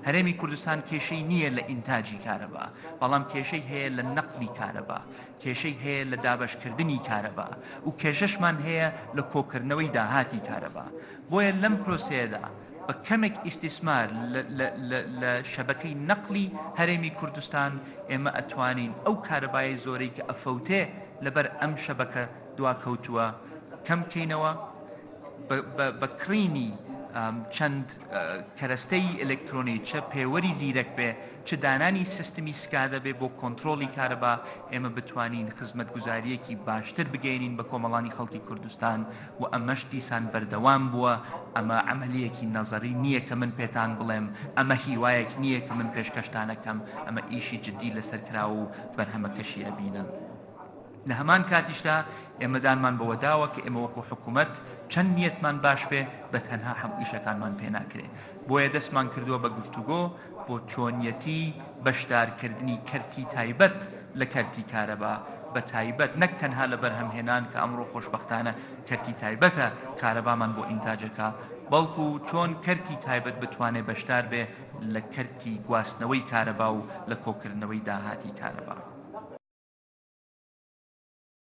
هەرێمی کوردستان کێشەی نییە لە ئینتاجی کارەبا، بەڵام کێشەی هەیە لە نەقلی کارەبا، کێشەی هەیە لە دابەشکردنی کارەبا و کێشەشمان هەیە لە کۆکردنەوەی داهاتی کارەبا. بۆیە لەم پرۆسەیەدا بە کەمێک ئیسtismار لە شەبەکەی نەقلی هەرێمی کوردستان ئێمە ئەتوانین ئەو کارەبای زۆرەی کە ئەفەوتێ لەبەر ئەم شەبەکە دواکەوتووە کەم بکەینەوە بە کڕینی چەند کەرەستەی ئەلکترۆنی چە پێوەری زیرەک بێ چ دانانی سیستمی سکادە بێ بۆ کۆنتترۆلی کارەبا ئێمە بتوانین خزمەتگوزاریەکی باشتر بگەینین بە کۆمەڵانی خەڵکی کوردستان و ئەمەش دیسان بەردەوام بووە. ئەمە عملیەکی نەزەری نییە کە من پێتان بڵێم، ئەمە هیوایەک نییە کە من پێشکەشتانەکەم، ئەمە ئیشی جددی لەسەرکرا و بەرهەمەکەشی ئەبینن. لە هەمان کاتیشدا ئێمەدانمان بەوەداوە کە ئێمە وەکو حکوومەت چەند نیەتمان باش بێ بە تەنها هەموو ئیشەکانمان پێ ناکرێ. بۆیە دەستمان کردووە بە گفتوگۆ بۆ چۆنیەتی بەشدارکردنی کەرتی تایبەت لە کەرتی کارەبا، بە تایبەت نەک تەنها لە بەرهەمهێنان کە ئەمڕۆ خۆشبەختانە کەرتی تایبەتە کارەبامان بۆ ئینتاجەکە، بەڵکو چۆن کەرتی تایبەت بتوانێت بەشدار بێ لە کەرتی گواستنەوەی کارەبا و لە کۆکردنەوەی داهاتی کارەبا.